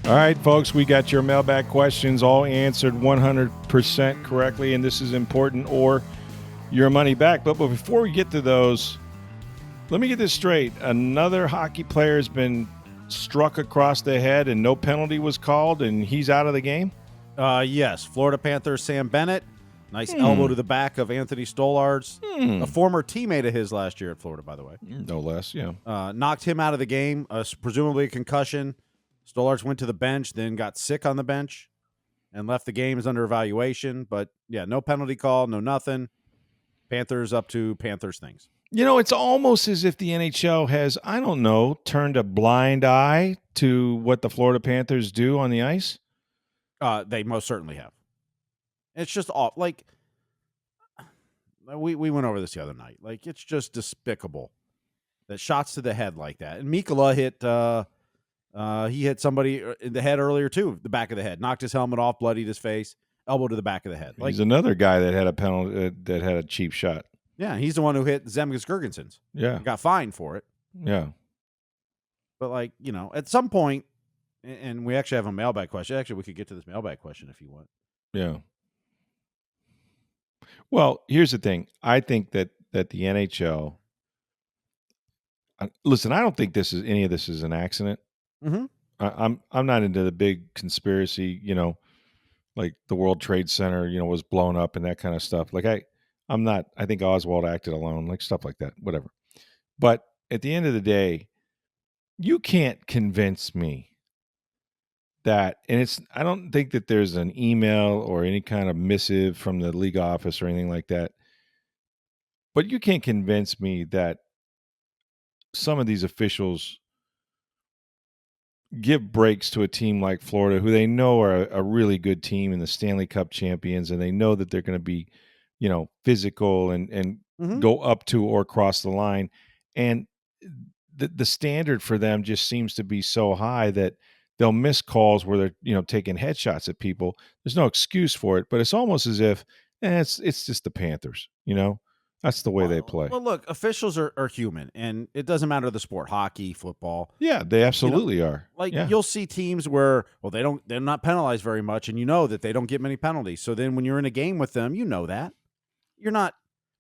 All right, folks, we got your mailbag questions all answered 100% correctly, and this is important, or your money back. But before we get to those, let me get this straight. Another hockey player has been struck across the head and no penalty was called, and he's out of the game? Yes. Florida Panthers Sam Bennett. Nice elbow to the back of Anthony Stollards, a former teammate of his last year at Florida, by the way. No less, yeah. Knocked him out of the game, presumably a concussion. Stollards went to the bench, then got sick on the bench and left the game as under evaluation. But, yeah, no penalty call, no nothing. Panthers up to Panthers things. You know, it's almost as if the NHL has, I don't know, turned a blind eye to what the Florida Panthers do on the ice. They most certainly have. It's just off. Like, we went over this the other night. Like, it's just despicable that shots to the head like that. And Mikkola he hit somebody in the head earlier, too, the back of the head. Knocked his helmet off, bloodied his face, elbow to the back of the head. He's another guy that had a penalty, that had a cheap shot. Yeah, he's the one who hit Zemgus Girgensons. Yeah. Got fined for it. Yeah. But, like, you know, at some point, and we actually have a mailbag question. Actually, we could get to this mailbag question if you want. Yeah. Well, here's the thing. I think that the NHL, listen, I don't think any of this is an accident. Mm-hmm. I'm not into the big conspiracy, you know, like the World Trade Center, you know, was blown up and that kind of stuff. Like I'm not. I think Oswald acted alone, like stuff like that. Whatever. But at the end of the day, you can't convince me that, and I don't think that there's an email or any kind of missive from the league office or anything like that. But you can't convince me that some of these officials give breaks to a team like Florida, who they know are a really good team and the Stanley Cup champions, and they know that they're going to be, you know, physical and go up to or cross the line. And the standard for them just seems to be so high that they'll miss calls where they're, you know, taking headshots at people. There's no excuse for it, but it's almost as if it's just the Panthers, you know. That's the way they play. Well, look, officials are human, and it doesn't matter the sport, hockey, football. Yeah, they absolutely are. Like, yeah. You'll see teams where, well, they're not penalized very much, and you know that they don't get many penalties. So then when you're in a game with them, you know that. You're not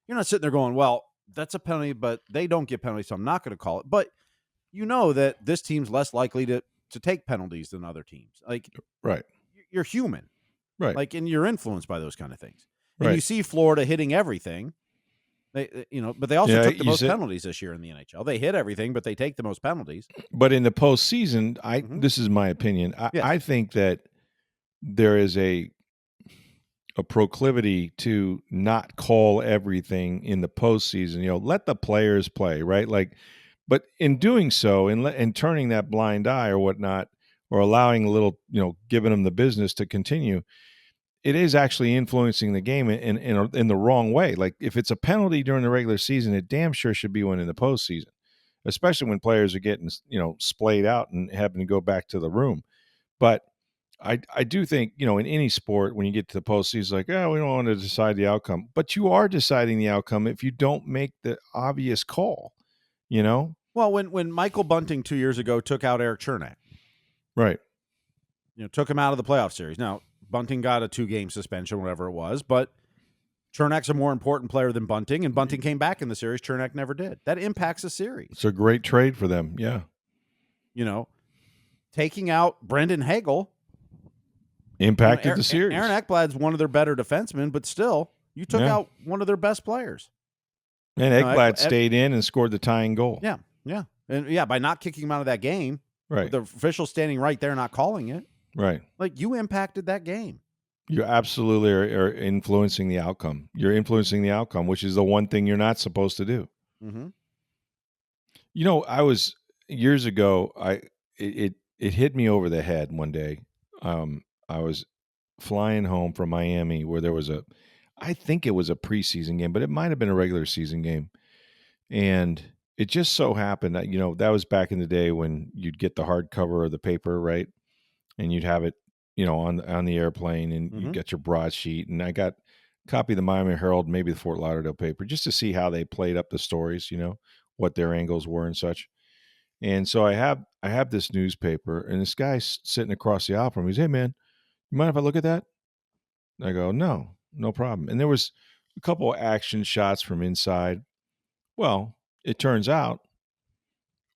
sitting there going, well, that's a penalty, but they don't get penalties, so I'm not going to call it. But you know that this team's less likely to take penalties than other teams. Like, right. You're human. Right. Like, and you're influenced by those kind of things. And right. you see Florida hitting everything. But they also took the most penalties this year in the NHL. They hit everything, but they take the most penalties. But in the postseason, this is my opinion. I think that there is a proclivity to not call everything in the postseason. You know, let the players play, right? Like, but in doing so, and turning that blind eye or whatnot, or allowing a little, you know, giving them the business to continue, it is actually influencing the game in the wrong way. Like, if it's a penalty during the regular season, it damn sure should be one in the postseason, especially when players are getting, you know, splayed out and having to go back to the room. But I do think, you know, in any sport, when you get to the postseason, like, we don't want to decide the outcome. But you are deciding the outcome if you don't make the obvious call, you know? Well, when Michael Bunting 2 years ago took out Eric Chernak. Right. You know, took him out of the playoff series. Now, Bunting got a 2-game suspension, whatever it was, but Chernak's a more important player than Bunting, and Bunting came back in the series. Chernak never did. That impacts the series. It's a great trade for them, yeah. You know, taking out Brendan Hagel impacted the series. Aaron Ekblad's one of their better defensemen, but still, you took out one of their best players. And Ekblad stayed in and scored the tying goal. Yeah, yeah. And, by not kicking him out of that game, right, the official standing right there not calling it, right. Like, you impacted that game. You absolutely are influencing the outcome. You're influencing the outcome, which is the one thing you're not supposed to do. Mm-hmm. You know, I was years ago. It hit me over the head one day. I was flying home from Miami, where there was I think it was a preseason game, but it might have been a regular season game, and it just so happened that, you know, that was back in the day when you'd get the hardcover of the paper, right? And you'd have it, you know, on the airplane, and you get your broadsheet. And I got a copy of the Miami Herald, maybe the Fort Lauderdale paper, just to see how they played up the stories, you know, what their angles were and such. And so I have this newspaper, and this guy's sitting across the aisle from me. He's, "Hey man, you mind if I look at that?" I go, no problem. And there was a couple of action shots from inside. Well, it turns out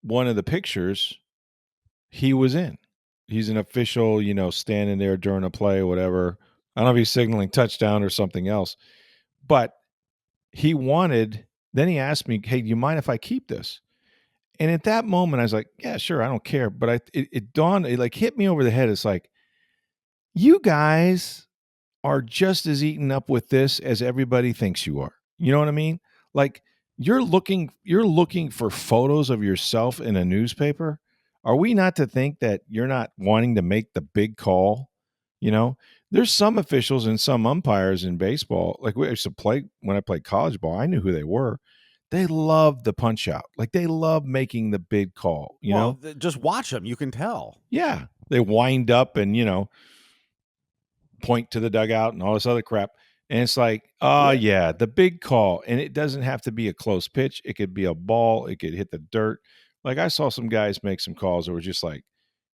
one of the pictures he was in. He's an official, standing there during a play or whatever. I don't know if he's signaling touchdown or something else. But then he asked me, "Hey, do you mind if I keep this?" And at that moment, I was like, "Yeah, sure, I don't care." But it dawned, it like hit me over the head. It's like, you guys are just as eaten up with this as everybody thinks you are. You know what I mean? Like you're looking for photos of yourself in a newspaper. Are we not to think that you're not wanting to make the big call? There's some officials and some umpires in baseball. Like we used to play when I played college ball, I knew who they were. They love the punch out. Like they love making the big call, Well, just watch them. You can tell. Yeah. They wind up and, point to the dugout and all this other crap. And it's like, yeah, the big call. And it doesn't have to be a close pitch. It could be a ball. It could hit the dirt. Like I saw some guys make some calls that were just like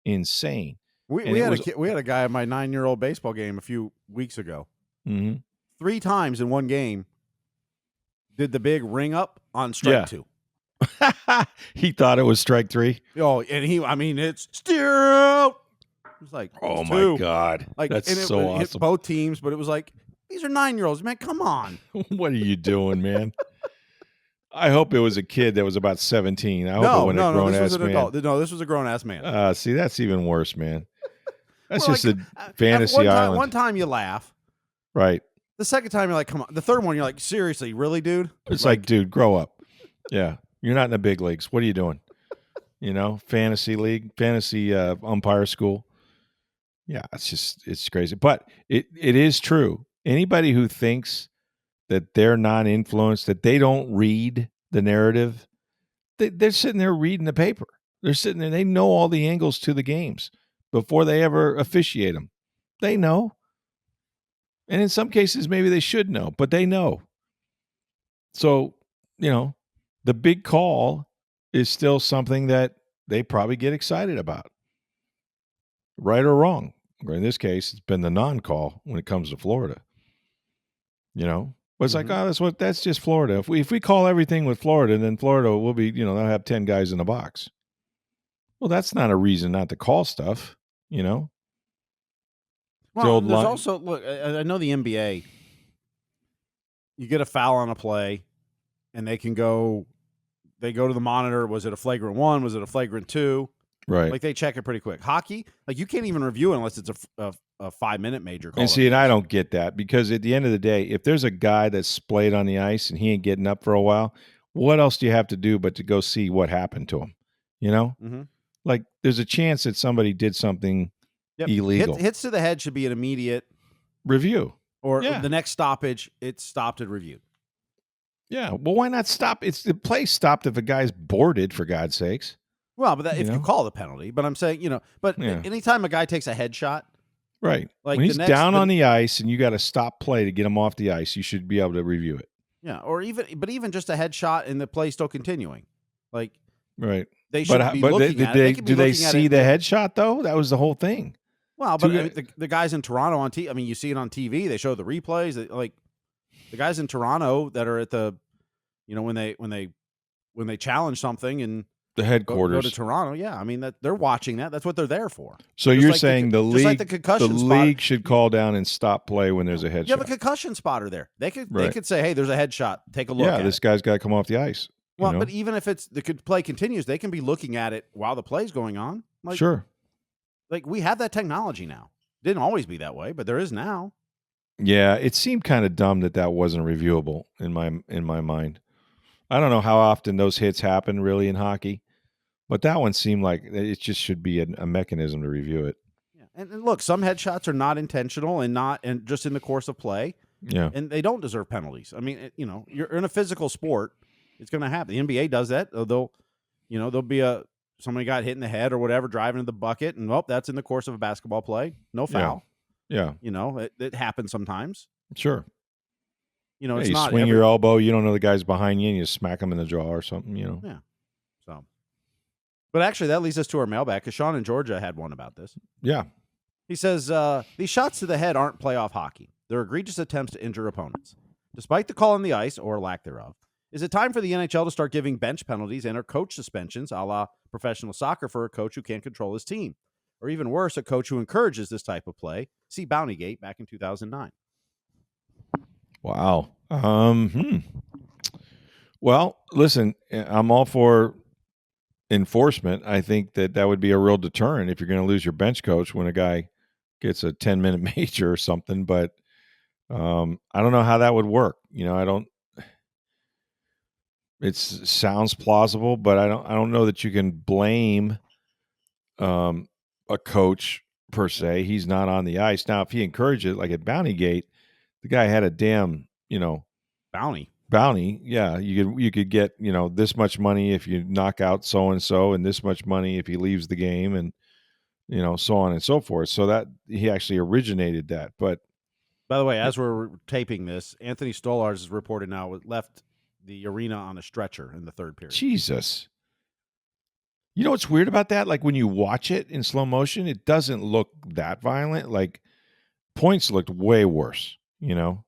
insane. We had a guy at my 9-year-old baseball game a few weeks ago. Mm-hmm. 3 times in one game did the big ring up on strike 2. He thought it was strike 3. Oh, and it's steer out. It was like, oh my 2. God, like that's and so it awesome. Hit both teams, but it was like, these are 9-year-olds, man. Come on. What are you doing, man? I hope it was a kid that was about 17. I hope it wasn't a grown ass man. Adult. No, this was a grown ass man. See, that's even worse, man. That's well, just a fantasy island. One time you laugh. Right. The second time you're like, come on. The third one you're like, seriously, really, dude? It's like, dude, grow up. Yeah. You're not in the big leagues. What are you doing? Fantasy league, fantasy umpire school. Yeah, it's crazy. But it is true. Anybody who thinks that they're not influenced, that they don't read the narrative, they're sitting there reading the paper. They're sitting there. They know all the angles to the games before they ever officiate them. They know. And in some cases, maybe they should know, but they know. So, the big call is still something that they probably get excited about. Right or wrong. Or in this case, it's been the non-call when it comes to Florida. But it's like, that's just Florida. If we call everything with Florida, then Florida will be, they'll have 10 guys in the box. Well, that's not a reason not to call stuff, Well, there's also, look, I know the NBA, you get a foul on a play, and they go to the monitor. Was it a flagrant 1? Was it a flagrant 2? Right. Like they check it pretty quick. Hockey, like you can't even review it unless it's a 5-minute major call. And see, and I don't get that because at the end of the day, if there's a guy that's splayed on the ice and he ain't getting up for a while, what else do you have to do but to go see what happened to him? Mm-hmm. Like there's a chance that somebody did something illegal. Hits to the head should be an immediate review. Or the next stoppage, it's stopped and reviewed. Yeah. Well, why not stop? It's the play stopped if a guy's boarded, for God's sakes. Well, but if you call the penalty. But I'm saying, anytime a guy takes a headshot. Right. Like when he's down on the ice and you got to stop play to get him off the ice, you should be able to review it. Yeah. Or even just a headshot and the play still continuing. Like, right. They should be looking at it. Do they see the headshot, though? That was the whole thing. Well, but the guys in Toronto on TV, I mean, you see it on TV. They show the replays. Like the guys in Toronto that are at the, when they challenge something and the headquarters go to Toronto. Yeah, I mean that they're watching that. That's what they're there for. So you're saying the league, the league should call down and stop play when there's a headshot. You have a concussion spotter there. They could say, hey, there's a headshot. Take a look. Yeah, this guy's got to come off the ice. Well, but even if the play continues, they can be looking at it while the play's going on. Like, sure. Like we have that technology now. Didn't always be that way, but there is now. Yeah, it seemed kind of dumb that wasn't reviewable in my mind. I don't know how often those hits happen really in hockey, but that one seemed like it just should be a mechanism to review it. Yeah, and look, some headshots are not intentional and just in the course of play. Yeah, and they don't deserve penalties. I mean, you're in a physical sport. It's going to happen. The NBA does that. There'll be somebody got hit in the head or whatever, driving to the bucket, and that's in the course of a basketball play. No foul. Yeah. It happens sometimes. Sure. It's you not swing your elbow. You don't know the guy's behind you, and you smack him in the jaw or something. Yeah. So But actually, that leads us to our mailbag because Sean in Georgia had one about this. Yeah. He says, these shots to the head aren't playoff hockey. They're egregious attempts to injure opponents. Despite the call on the ice, or lack thereof, is it time for the NHL to start giving bench penalties and or coach suspensions, a la professional soccer, for a coach who can't control his team? Or even worse, a coach who encourages this type of play. See Bountygate back in 2009. Wow. Well, listen, I'm all for enforcement. I think that would be a real deterrent if you're going to lose your bench coach when a guy gets a 10-minute major or something. But I don't know how that would work. I don't. It sounds plausible, but I don't know that you can blame a coach per se. He's not on the ice now. If he encouraged it, like at Bountygate, the guy had a damn bounty. Yeah, you could get this much money if you knock out so and so, and this much money if he leaves the game, and so on and so forth. So that he actually originated that. But by the way, as we're taping this, Anthony Stolarz is reported now left the arena on a stretcher in the third period. Jesus. You know what's weird about that? Like when you watch it in slow motion, it doesn't look that violent. Like Points looked way worse, Or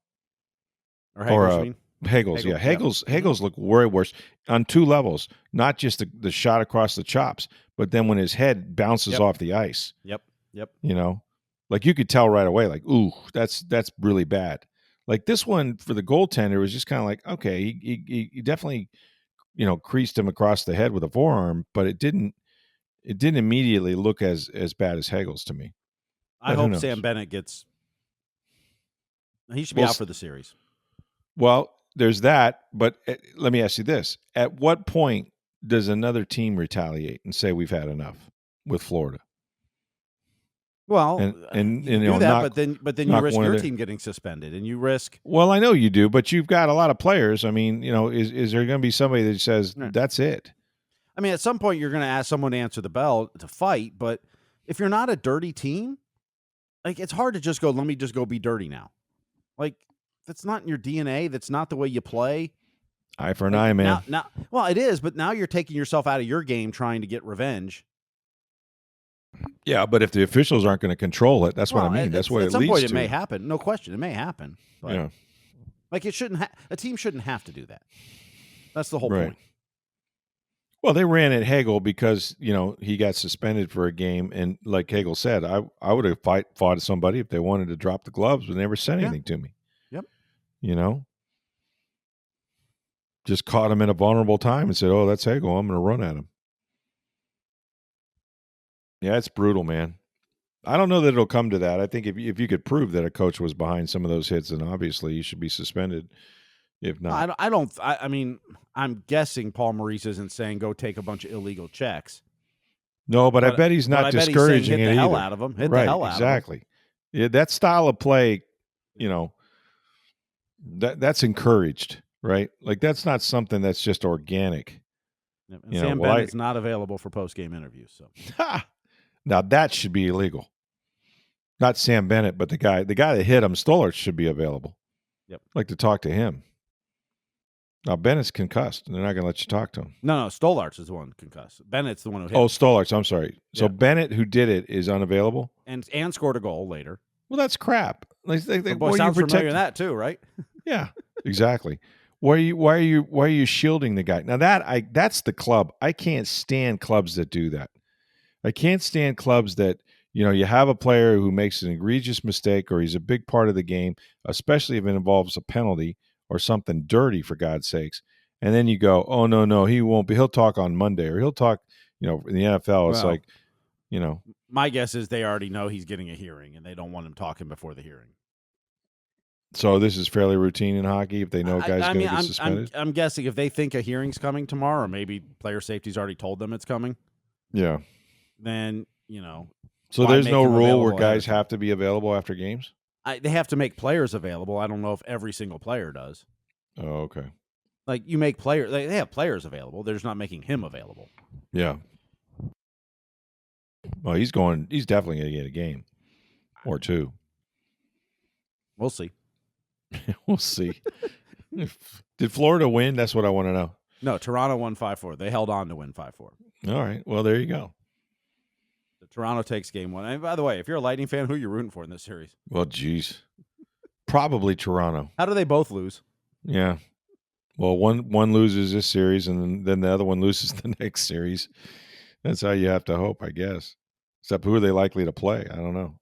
Hagel's, you mean? Hagel's, yeah. Hagel's looked way worse on two levels. Not just the shot across the chops, but then when his head bounces off the ice. Yep. Like you could tell right away, like, ooh, that's really bad. Like this one for the goaltender was just kind of like, okay, he definitely, creased him across the head with a forearm, but it didn't immediately look as bad as Hagel's to me. I hope Sam Bennett gets. He should be out for the series. Well, there's that, but let me ask you this: at what point does another team retaliate and say we've had enough with Florida? Well, and you do that, but then you risk your team getting suspended, and you risk. Well, I know you do, but you've got a lot of players. I mean, is there going to be somebody that says that's it? I mean, at some point you're going to ask someone to answer the bell to fight, but if you're not a dirty team, like it's hard to just go. Let me just go be dirty now. Like that's not in your DNA. That's not the way you play. Eye for an eye, man. Now, well, it is, but now you're taking yourself out of your game trying to get revenge. Yeah, but if the officials aren't going to control it, that's what I mean. That's what it leads to. At some point, it may happen. No question, it may happen. But like it shouldn't. A team shouldn't have to do that. That's the whole point. Well, they ran at Hagel because he got suspended for a game, and like Hagel said, I would have fought somebody if they wanted to drop the gloves, but they never said anything to me. Yep. Just caught him in a vulnerable time and said, "Oh, that's Hagel. I'm going to run at him." Yeah, it's brutal, man. I don't know that it'll come to that. I think if you could prove that a coach was behind some of those hits, then obviously you should be suspended. If not, I mean, I'm guessing Paul Maurice isn't saying go take a bunch of illegal checks. No, but I bet he's not discouraging hit it the hell either. Out of them. Hit the hell out exactly. of them. Yeah, that style of play, that's encouraged, right? Like that's not something that's just organic. And Sam Bennett's not available for post-game interviews. So now that should be illegal. Not Sam Bennett, but the guy that hit him, Stolarz, should be available. Yep. I'd like to talk to him. Now Bennett's concussed, and they're not going to let you talk to him. No, Stolarz is the one concussed. Bennett's the one who hit. Oh, Stolarz. I'm sorry. So Bennett, who did it, is unavailable and scored a goal later. Well, that's crap. Boy, sounds familiar in that too, right? Yeah, exactly. Why are you shielding the guy? Now that's the club. I can't stand clubs that do that. I can't stand clubs that you have a player who makes an egregious mistake or he's a big part of the game, especially if it involves a penalty or something dirty, for God's sakes. And then you go, oh, no, he won't be. He'll talk on Monday, or he'll talk, in the NFL. It's like, My guess is they already know he's getting a hearing, and they don't want him talking before the hearing. So this is fairly routine in hockey if they know a guy's going to get suspended? I'm guessing if they think a hearing's coming tomorrow, or maybe player safety's already told them it's coming. Yeah. Then, So there's no rule where guys have to be available after games? They have to make players available. I don't know if every single player does. Oh, okay. Like you make players, they have players available. They're just not making him available. Yeah. Well, he's definitely going to get a game or two. We'll see. We'll see. Did Florida win? That's what I want to know. No, Toronto won 5-4. They held on to win 5-4. All right. Well, there you go. The Toronto takes game one. And by the way, if you're a Lightning fan, who are you rooting for in this series? Well, geez. Probably Toronto. How do they both lose? Yeah. Well, one loses this series, and then the other one loses the next series. That's how you have to hope, I guess. Except who are they likely to play? I don't know.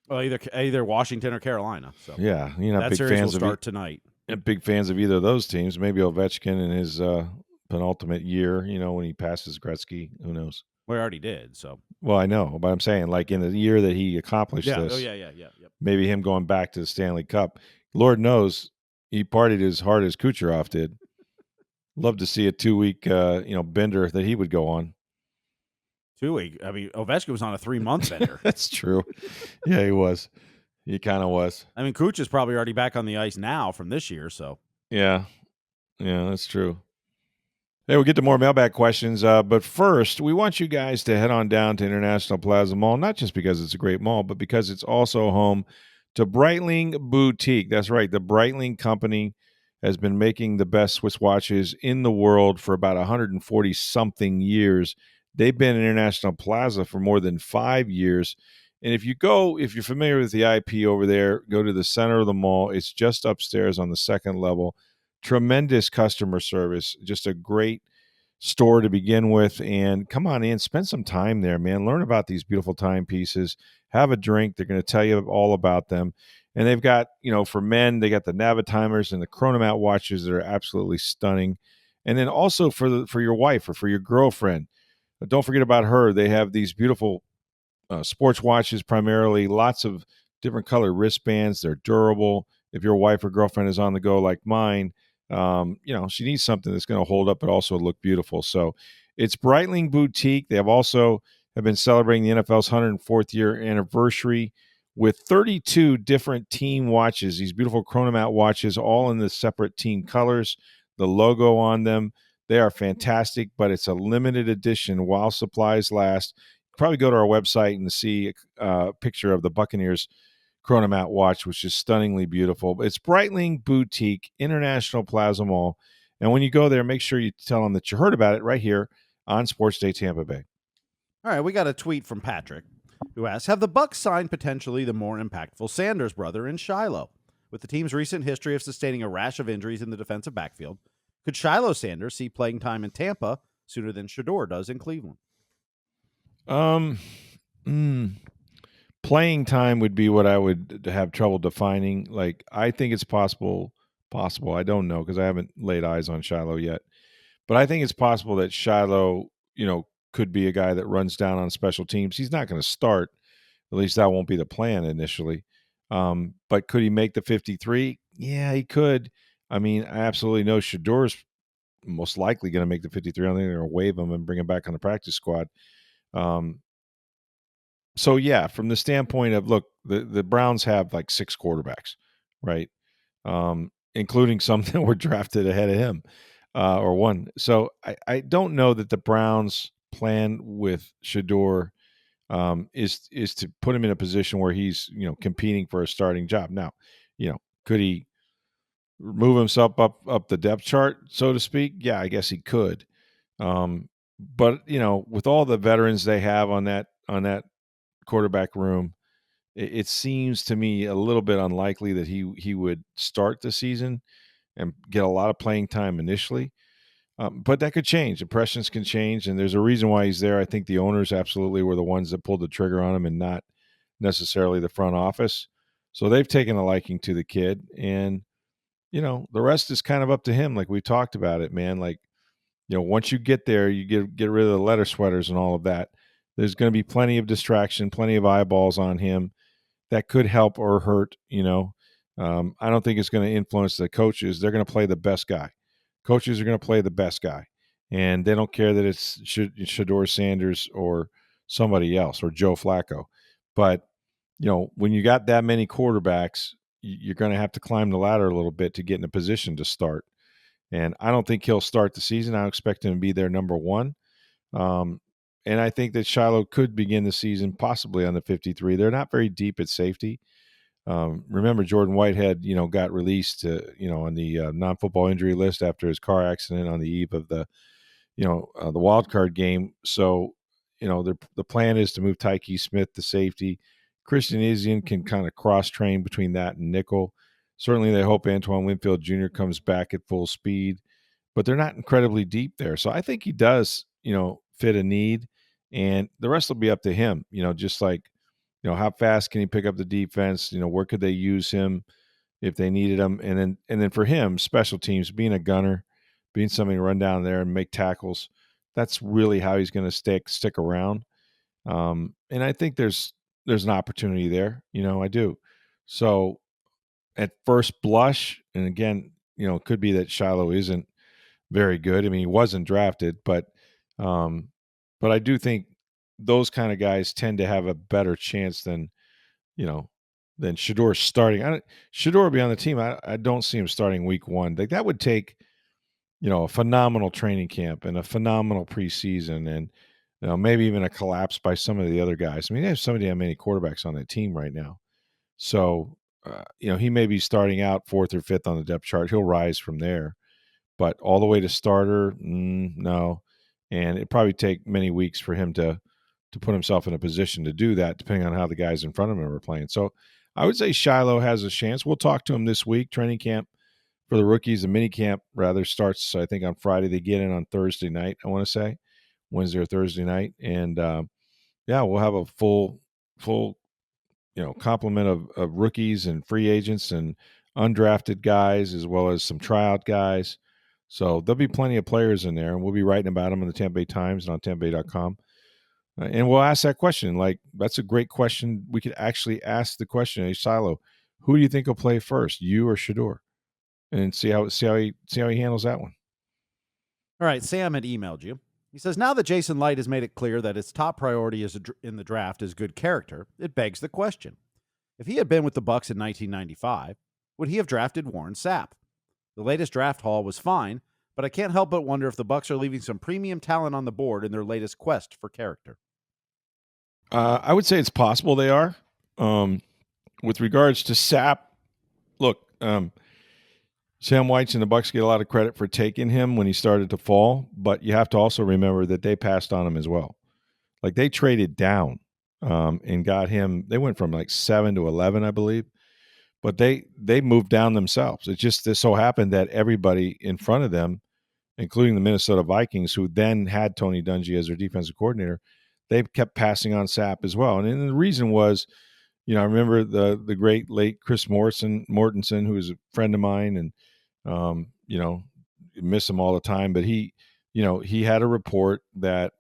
Well, either Washington or Carolina. So Yeah, you're not that big series fans will of start tonight. big fans of either of those teams. Maybe Ovechkin in his penultimate year, when he passes Gretzky. Who knows? We already did. So Well, I know, but I'm saying like in the year that he accomplished yeah. this. Oh yeah. Yep. Maybe him going back to the Stanley Cup. Lord knows he partied as hard as Kucherov did. Love to see a 2-week, bender that he would go on. 2-week. I mean, Ovechkin was on a 3-month bender. That's true. Yeah, he was. He kind of was. I mean, Kuch is probably already back on the ice now from this year. So Yeah, that's true. Hey, we'll get to more mailbag questions, but first, we want you guys to head on down to International Plaza Mall, not just because it's a great mall, but because it's also home to Breitling Boutique. That's right, the Breitling Company has been making the best Swiss watches in the world for about 140-something years. They've been in International Plaza for more than 5 years. And if you're familiar with the IP over there, go to the center of the mall. It's just upstairs on the second level. Tremendous customer service, just a great store to begin with. And come on in, spend some time there, man. Learn about these beautiful timepieces. Have a drink. They're going to tell you all about them. And they've got, for men, they got the Navitimers and the Chronomat watches that are absolutely stunning. And then also for your wife or for your girlfriend, don't forget about her. They have these beautiful sports watches, primarily lots of different color wristbands. They're durable. If your wife or girlfriend is on the go like mine, she needs something that's going to hold up but also look beautiful. So it's Breitling Boutique. They have been celebrating the NFL's 104th year anniversary with 32 different team watches, these beautiful Chronomat watches, all in the separate team colors, the logo on them. They are fantastic, but it's a limited edition while supplies last. Probably go to our website and see a picture of the Buccaneers Chronomat watch, which is stunningly beautiful. It's Breitling Boutique, International Plaza Mall. And when you go there, make sure you tell them that you heard about it right here on Sports Day Tampa Bay. all right, we got a tweet from Patrick who asks, have the Bucs signed potentially the more impactful Sanders brother in Shilo? With the team's recent history of sustaining a rash of injuries in the defensive backfield, could Shilo Sanders see playing time in Tampa sooner than Shador does in Cleveland? Playing time would be what I would have trouble defining. Like, I think it's possible. I don't know because I haven't laid eyes on Shilo yet. But I think it's possible that Shilo, could be a guy that runs down on special teams. He's not going to start. At least that won't be the plan initially. But could he make the 53? Yeah, he could. I mean, I absolutely know Shador's most likely going to make the 53. I don't think they're going to waive him and bring him back on the practice squad. So yeah, from the standpoint of, look, the Browns have like 6 quarterbacks, right? Including some that were drafted ahead of him, or one. So I don't know that the Browns' plan with Shador is to put him in a position where he's competing for a starting job. Now, could he move himself up the depth chart, so to speak? Yeah, I guess he could. But with all the veterans they have on that quarterback room, it seems to me a little bit unlikely that he would start the season and get a lot of playing time initially. But that could change. Impressions can change, and there's a reason why he's there. I think the owners absolutely were the ones that pulled the trigger on him and not necessarily the front office. So they've taken a liking to the kid, and the rest is kind of up to him. Like we talked about it, man. Like, once you get there, you get rid of the letter sweaters and all of that. There's going to be plenty of distraction, plenty of eyeballs on him. That could help or hurt. I don't think it's going to influence the coaches. They're going to play the best guy. Coaches are going to play the best guy, and they don't care that it's Shador Sanders or somebody else or Joe Flacco. But when you got that many quarterbacks, you're going to have to climb the ladder a little bit to get in a position to start. And I don't think he'll start the season. I expect him to be their number one. And I think that Shilo could begin the season possibly on the 53. They're not very deep at safety. Remember, Jordan Whitehead, got released, on the non-football injury list after his car accident on the eve of the wild card game. So, the plan is to move Tyke Smith to safety. Christian Izien can kind of cross train between that and nickel. Certainly, they hope Antoine Winfield Jr. comes back at full speed, but they're not incredibly deep there. So I think he does, fit a need, and the rest will be up to him. Just like, how fast can he pick up the defense? Where could they use him if they needed him? And then for him, special teams, being a gunner, being somebody to run down there and make tackles, that's really how he's going to stick around. And I think there's an opportunity there. I do. So at first blush, and again, it could be that Shilo isn't very good. I mean, he wasn't drafted, um, but I do think those kind of guys tend to have a better chance you know, than Shador starting. Shador will be on the team. I don't see him starting week one. Like that would take, a phenomenal training camp and a phenomenal preseason, and maybe even a collapse by some of the other guys. I mean, they have so many quarterbacks on that team right now. So, he may be starting out fourth or fifth on the depth chart. He'll rise from there, but all the way to starter, no. And it'd probably take many weeks for him to put himself in a position to do that, depending on how the guys in front of him are playing. So I would say Shilo has a chance. We'll talk to him this week. Training camp for the rookies, the mini camp rather starts, I think, on Friday. They get in on Thursday night, I want to say, Wednesday or Thursday night. And we'll have a full complement of rookies and free agents and undrafted guys, as well as some tryout guys. So there'll be plenty of players in there, and we'll be writing about them in the Tampa Bay Times and on tampabay.com. And we'll ask that question. Like, that's a great question. We could actually ask the question, hey, Silo, who do you think will play first, you or Shador? And see how he handles that one. All right, Sam had emailed you. He says, now that Jason Licht has made it clear that his top priority in the draft is good character, it begs the question. If he had been with the Bucs in 1995, would he have drafted Warren Sapp? The latest draft haul was fine, but I can't help but wonder if the Bucs are leaving some premium talent on the board in their latest quest for character. I would say it's possible they are. With regards to Sapp, look, Sam White's and the Bucs get a lot of credit for taking him when he started to fall, but you have to also remember that they passed on him as well. Like they traded down and got him. They went from like 7 to 11, I believe, but they moved down themselves. It just so happened that everybody in front of them, including the Minnesota Vikings, who then had Tony Dungy as their defensive coordinator, they kept passing on Sapp as well. And the reason was, I remember the great late Chris Mortensen, who was a friend of mine, and miss him all the time. But he had a report that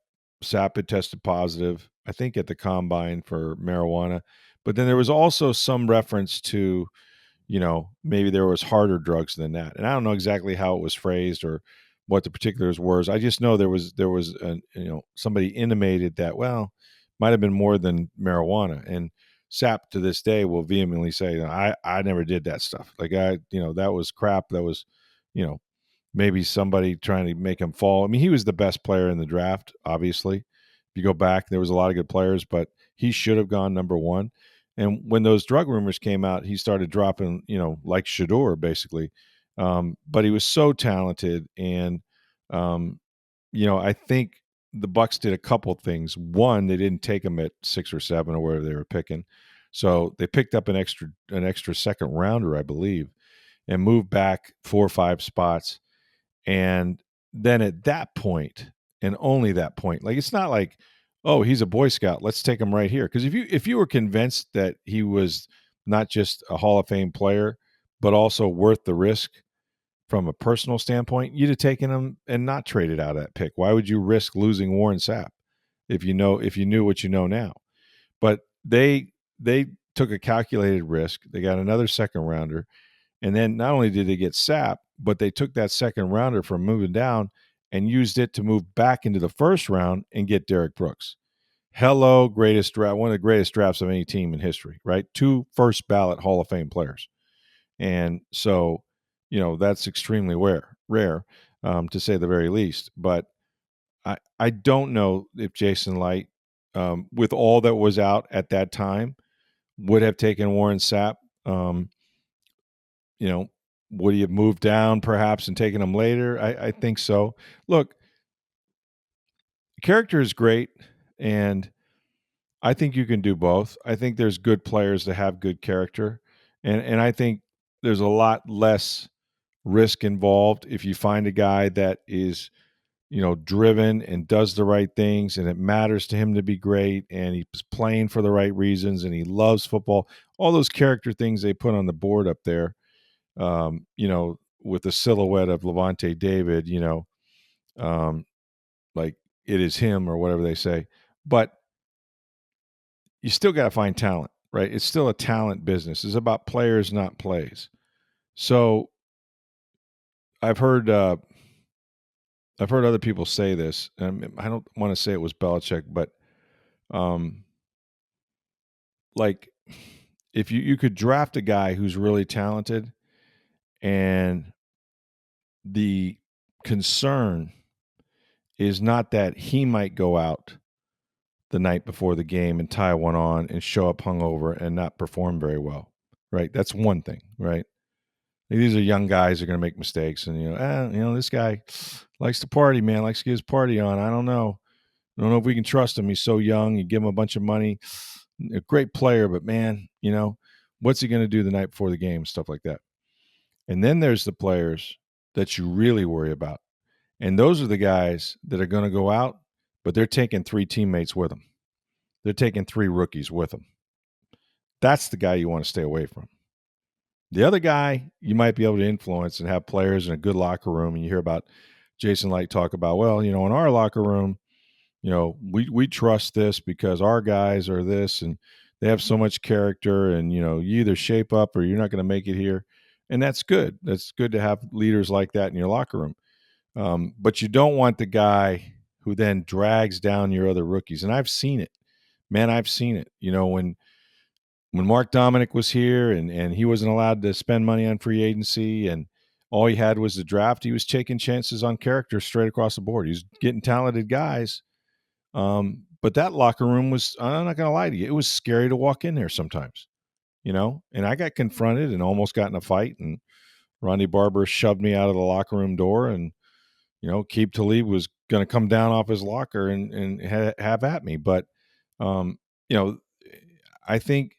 Sapp had tested positive, I think, at the combine for marijuana. But then there was also some reference to, maybe there was harder drugs than that. And I don't know exactly how it was phrased or what the particulars were. I just know there was somebody intimated that, well, might have been more than marijuana. And Sapp to this day will vehemently say, I never did that stuff. Like that was crap. That was, maybe somebody trying to make him fall. I mean, he was the best player in the draft, obviously. If you go back, there was a lot of good players, but he should have gone number one. And when those drug rumors came out, he started dropping, like Shador, basically. But he was so talented. And, I think the Bucs did a couple things. One, they didn't take him at 6 or 7 or wherever they were picking. So they picked up an extra second rounder, I believe, and moved back 4 or 5 spots. And then at that point, and only that point, like it's not like, oh, he's a Boy Scout, let's take him right here. Because if you were convinced that he was not just a Hall of Fame player, but also worth the risk from a personal standpoint, you'd have taken him and not traded out of that pick. Why would you risk losing Warren Sapp if you knew what you know now? But they took a calculated risk. They got another second rounder. And then not only did they get Sapp, but they took that second rounder from moving down and used it to move back into the first round and get Derek Brooks. Hello, greatest draft, one of the greatest drafts of any team in history, right? 2 first ballot Hall of Fame players. And so, that's extremely rare to say the very least. But I don't know if Jason Licht, with all that was out at that time, would have taken Warren Sapp. Um, you know, would he have moved down perhaps and taken him later? I think so. Look, character is great, and I think you can do both. I think there's good players that have good character, and I think there's a lot less risk involved if you find a guy that is, driven and does the right things, and it matters to him to be great, and he's playing for the right reasons, and he loves football. All those character things they put on the board up there, with the silhouette of Levante David, um, like it is him or whatever they say. But you still got to find talent, right? It's still a talent business. It's about players, not plays. So I've heard other people say this. I don't want to say it was Belichick, but like if you could draft a guy who's really talented, and the concern is not that he might go out the night before the game and tie one on and show up hungover and not perform very well, right? That's one thing, right? These are young guys who are going to make mistakes, and this guy likes to party, man, likes to get his party on. I don't know if we can trust him. He's so young. You give him a bunch of money, a great player, but man, what's he going to do the night before the game? Stuff like that. And then there's the players that you really worry about, and those are the guys that are going to go out, but they're taking 3 teammates with them. They're taking 3 rookies with them. That's the guy you want to stay away from. The other guy you might be able to influence and have players in a good locker room. And you hear about Jason Licht talk about, well, in our locker room, we trust this because our guys are this and they have so much character, and, you either shape up or you're not going to make it here. And that's good. That's good to have leaders like that in your locker room. But you don't want the guy who then drags down your other rookies. And I've seen it, man. I've seen it, when Mark Dominic was here and he wasn't allowed to spend money on free agency, and all he had was the draft, he was taking chances on character straight across the board. He's getting talented guys. But that locker room was, I'm not going to lie to you, it was scary to walk in there sometimes, and I got confronted and almost got in a fight, and Ronnie Barber shoved me out of the locker room door, and, Keith Talib was going to come down off his locker and have at me. But, I think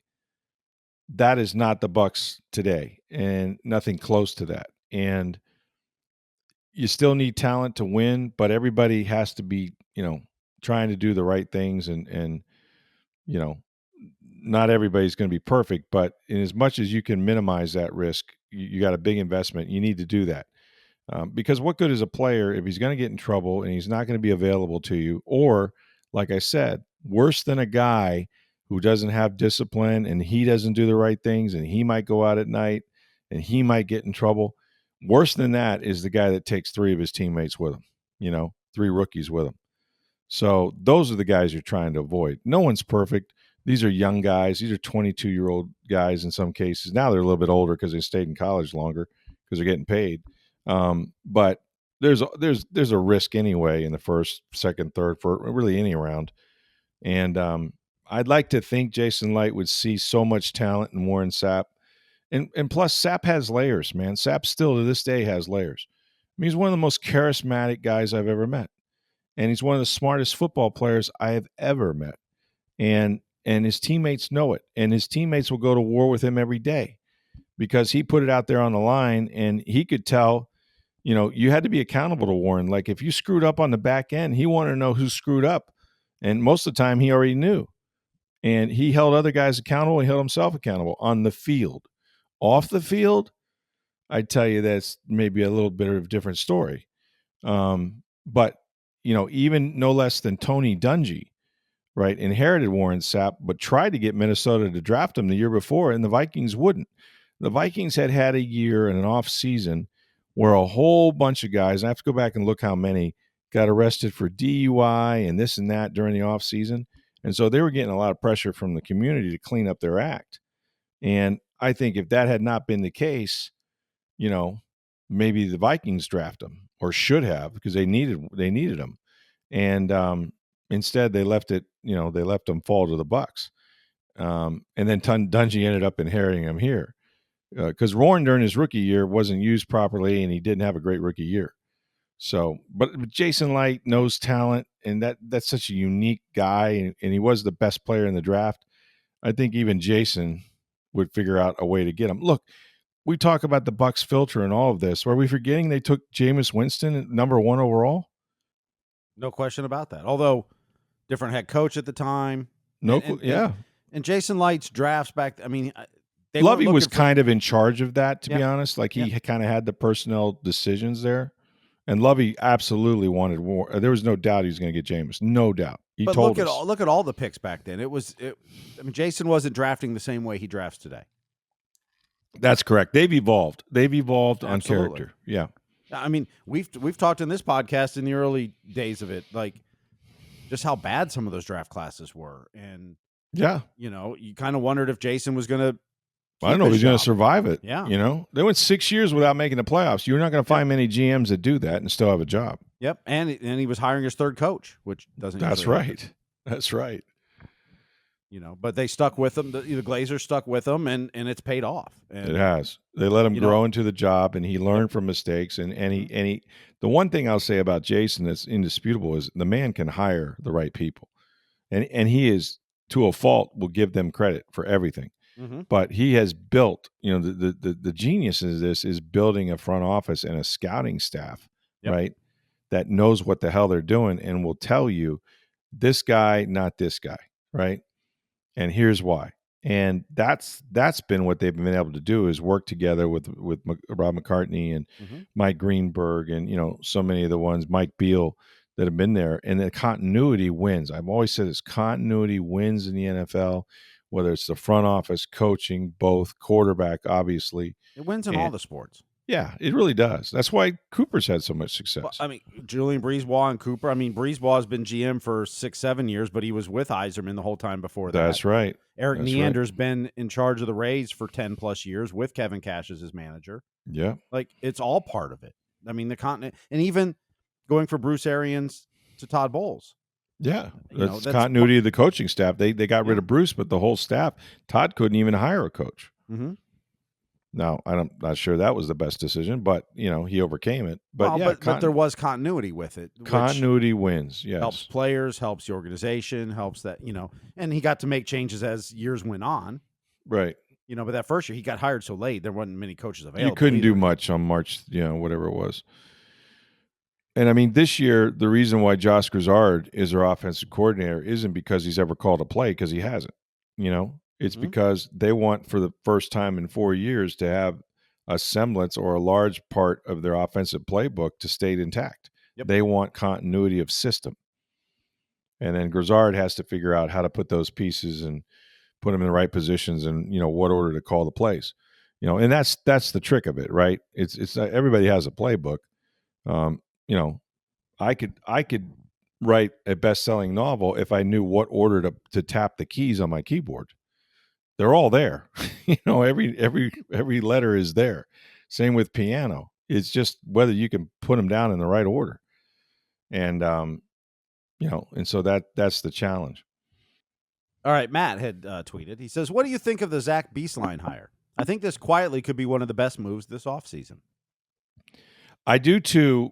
that is not the Bucs today, and nothing close to that. And you still need talent to win, but everybody has to be, trying to do the right things, and not everybody's going to be perfect, but in as much as you can minimize that risk, you got a big investment. You need to do that. Because what good is a player if he's going to get in trouble and he's not going to be available to you? Or, like I said, worse than a guy who doesn't have discipline and he doesn't do the right things and he might go out at night and he might get in trouble. Worse than that is the guy that takes 3 of his teammates with him, 3 rookies with him. So those are the guys you're trying to avoid. No one's perfect. These are young guys. These are 22-year-old guys in some cases. Now they're a little bit older because they stayed in college longer because they're getting paid. But there's a risk anyway in the first, second, third, for really any round. And I'd like to think Jason Licht would see so much talent in Warren Sapp. And plus, Sapp has layers, man. Sapp still to this day has layers. I mean, he's one of the most charismatic guys I've ever met. And he's one of the smartest football players I have ever met. And his teammates know it. And his teammates will go to war with him every day because he put it out there on the line, and he could tell, you had to be accountable to Warren. Like if you screwed up on the back end, he wanted to know who screwed up. And most of the time he already knew. And he held other guys accountable. He held himself accountable on the field. Off the field, I'd tell you that's maybe a little bit of a different story. But, even no less than Tony Dungy, right, inherited Warren Sapp, but tried to get Minnesota to draft him the year before, and the Vikings wouldn't. The Vikings had a year and an off season where a whole bunch of guys, and I have to go back and look how many, got arrested for DUI and this and that during the off season. And so they were getting a lot of pressure from the community to clean up their act. And I think if that had not been the case, maybe the Vikings draft him, or should have, because they needed him. And instead they left him fall to the Bucs. and then Dungy ended up inheriting him here because Warren during his rookie year wasn't used properly, and he didn't have a great rookie year. So, but Jason Licht knows talent, and that's such a unique guy, and he was the best player in the draft. I think even Jason would figure out a way to get him. Look, we talk about the Bucs filter and all of this. Are we forgetting they took Jameis Winston at number 1 overall? No question about that. Although different head coach at the time. No, and, and Jason Light's drafts back. I mean, Lovey was kind of in charge of that, to be honest. Like he kind of had the personnel decisions there. And Lovey absolutely wanted more. There was no doubt he was going to get Jameis. No doubt. He told us. Look at all the picks back then. I mean, Jason wasn't drafting the same way he drafts today. That's correct. They've evolved. They've evolved on character. Yeah. I mean, we've talked in this podcast in the early days of it, like just how bad some of those draft classes were, and you kind of wondered if Jason was going to. I don't know if he's going to survive it. Yeah. They went 6 years without making the playoffs. You're not going to find many GMs that do that and still have a job. Yep, and he was hiring his third coach, which doesn't. That's right. Happen. That's right. But they stuck with him. The Glazers stuck with him, and it's paid off. And, it has. They let him grow into the job, and he learned from mistakes. And he. The one thing I'll say about Jason that's indisputable is the man can hire the right people, and he is, to a fault, will give them credit for everything. Mm-hmm. But he has built, the genius of this is building a front office and a scouting staff, right, that knows what the hell they're doing and will tell you this guy, not this guy, right? And here's why. And that's been what they've been able to do is work together with Rob McCartney and Mike Greenberg and, so many of the ones, Mike Beal, that have been there. And the continuity wins. I've always said this, continuity wins in the NFL. Whether it's the front office, coaching, both, quarterback, obviously. It wins in all the sports. Yeah, it really does. That's why Cooper's had so much success. Well, I mean, Julian Breezebois and Cooper. I mean, Breezebois has been GM for 6-7 years, but he was with Iserman the whole time before that. That's right. Eric Neander's been in charge of the Rays for 10-plus years with Kevin Cash as his manager. Yeah. Like, it's all part of it. I mean, the continent, and even going for Bruce Arians to Todd Bowles. Yeah, that's continuity of the coaching staff. They got rid of Bruce, but the whole staff. Todd couldn't even hire a coach. Mm-hmm. Now, I'm not sure that was the best decision, but he overcame it. But but there was continuity with it. Continuity wins. Yes, helps players, helps the organization, helps that and he got to make changes as years went on. Right. But that first year he got hired so late, there wasn't many coaches available. You couldn't do much on March, whatever it was. And I mean, this year, the reason why Josh Grizzard is our offensive coordinator isn't because he's ever called a play, because he hasn't. It's because they want, for the first time in 4 years, to have a semblance or a large part of their offensive playbook to stay intact. Yep. They want continuity of system. And then Grizzard has to figure out how to put those pieces and put them in the right positions and, what order to call the plays. And that's the trick of it, right? It's everybody has a playbook. I could write a best-selling novel if I knew what order to tap the keys on my keyboard. They're all there. Every letter is there. Same with piano. It's just whether you can put them down in the right order. And and so that's the challenge. All right, Matt had tweeted. He says, "What do you think of the Zach Beastline hire? I think this quietly could be one of the best moves this offseason." I do too.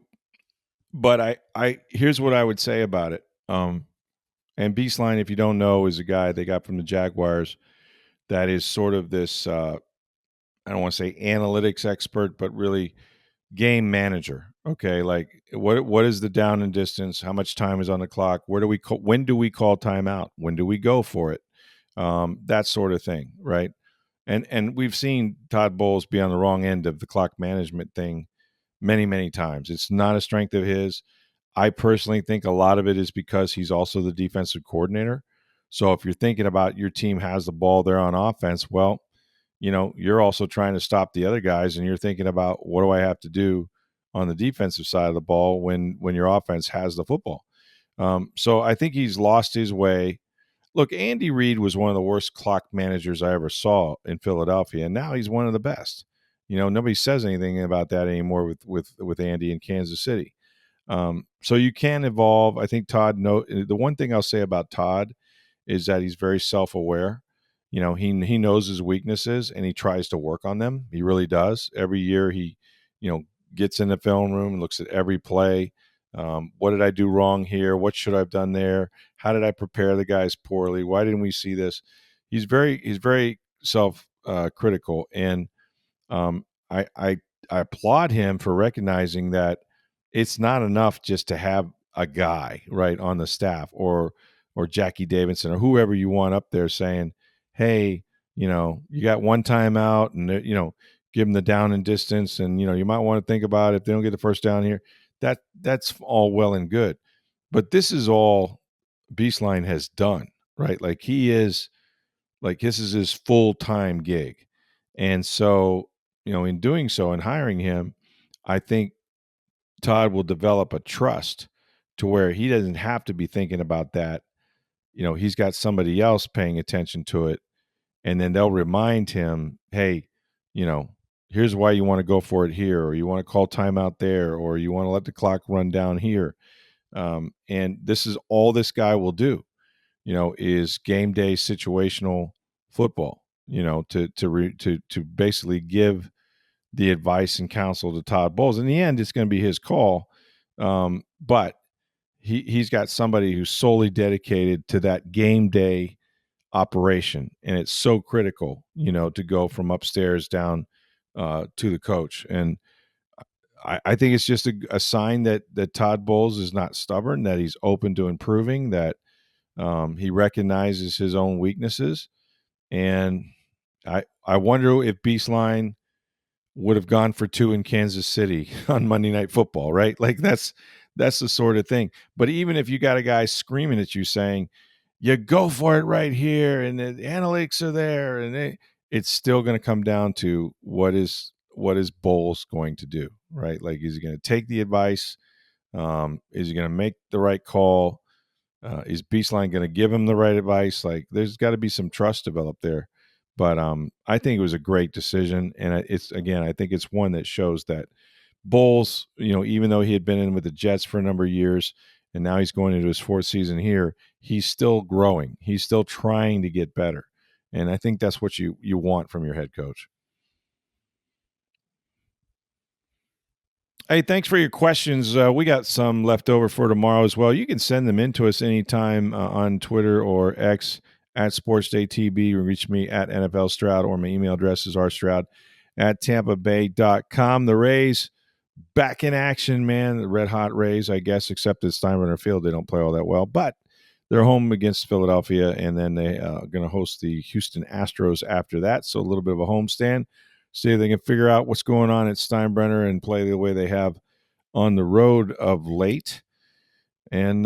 But I here's what I would say about it. And Beastline, if you don't know, is a guy they got from the Jaguars that is sort of this, I don't want to say analytics expert, but really game manager. Okay, like what is the down and distance? How much time is on the clock? When do we call timeout? When do we go for it? That sort of thing, right? And we've seen Todd Bowles be on the wrong end of the clock management thing many, many times. It's not a strength of his. I personally think a lot of it is because he's also the defensive coordinator. So if you're thinking about your team has the ball there on offense, well, you're also trying to stop the other guys, and you're thinking about what do I have to do on the defensive side of the ball when your offense has the football. So I think he's lost his way. Look, Andy Reid was one of the worst clock managers I ever saw in Philadelphia, and now he's one of the best. Nobody says anything about that anymore with Andy in Kansas City. So you can evolve. I think Todd the one thing I'll say about Todd is that he's very self-aware, he knows his weaknesses and he tries to work on them. He really does. Every year he, gets in the film room and looks at every play. What did I do wrong here? What should I have done there? How did I prepare the guys poorly? Why didn't we see this? He's very self critical, and I applaud him for recognizing that it's not enough just to have a guy right on the staff or Jackie Davidson or whoever you want up there saying, hey, you got one timeout and give them the down and distance, and you might want to think about if they don't get the first down here. That's all well and good, but this is all Beastline has done, right? Like this is his full-time gig. And so, in doing so and hiring him, I think Todd will develop a trust to where he doesn't have to be thinking about that. He's got somebody else paying attention to it. And then they'll remind him, hey, here's why you want to go for it here, or you want to call timeout there, or you want to let the clock run down here. And this is all this guy will do, is game day situational football, to basically give the advice and counsel to Todd Bowles. In the end, it's going to be his call. But he's got somebody who's solely dedicated to that game day operation. And it's so critical, to go from upstairs down to the coach. And I think it's just a sign that Todd Bowles is not stubborn, that he's open to improving, that he recognizes his own weaknesses. And I wonder if Beastline would have gone for 2 in Kansas City on Monday Night Football, right? Like that's the sort of thing. But even if you got a guy screaming at you saying, you go for it right here, and the analytics are there, and it's still going to come down to what is Bowles going to do, right? Like, is he going to take the advice? Is he going to make the right call? Is Beastline going to give him the right advice? Like, there's got to be some trust developed there. But I think it was a great decision, and I think it's one that shows that Bowles, even though he had been in with the Jets for a number of years, and now he's going into his 4th season here, he's still growing. He's still trying to get better, and I think that's what you want from your head coach. Hey, thanks for your questions. We got some left over for tomorrow as well. You can send them in to us anytime on Twitter or X at SportsDayTB. You can reach me at NFL Stroud, or my email address is rstroud@tampabay.com. The Rays back in action, man. The red hot Rays, I guess, except at Steinbrenner Field. They don't play all that well, but they're home against Philadelphia, and then they are going to host the Houston Astros after that. So a little bit of a homestand. See if they can figure out what's going on at Steinbrenner and play the way they have on the road of late. And,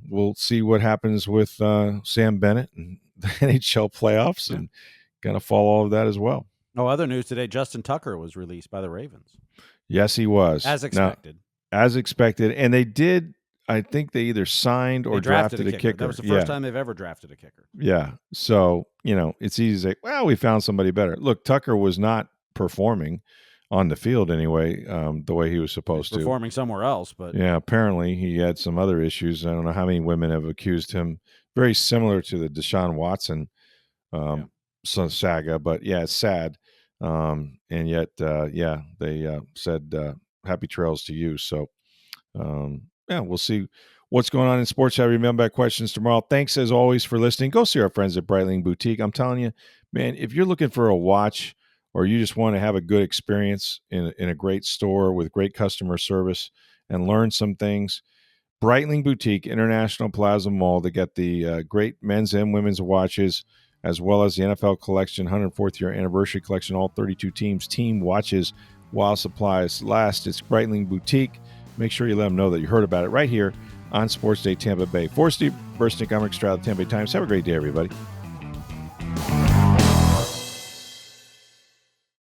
we'll see what happens with Sam Bennett and the NHL playoffs, and going to follow all of that as well. No other news today. Justin Tucker was released by the Ravens. Yes, he was. As expected. As expected. And they did, I think they either signed or drafted a kicker. That was the first time they've ever drafted a kicker. Yeah. So, it's easy to say, well, we found somebody better. Look, Tucker was not performing on the field anyway, the way he was supposed to. Performing somewhere else, but yeah, apparently he had some other issues. I don't know how many women have accused him. Very similar to the Deshaun Watson saga, but yeah, it's sad. And yet, they said happy trails to you. So, we'll see what's going on in sports. I remember questions tomorrow. Thanks as always for listening. Go see our friends at Breitling Boutique. I'm telling you, man, if you're looking for a watch, or you just want to have a good experience in a great store with great customer service and learn some things, Breitling Boutique, International Plaza Mall. They got the great men's and women's watches, as well as the NFL collection, 104th year anniversary collection, all 32 teams, team watches while supplies last. It's Breitling Boutique. Make sure you let them know that you heard about it right here on Sports Day Tampa Bay. For Steve Versnick, I'm Rick Stroud, Tampa Bay Times. Have a great day, everybody.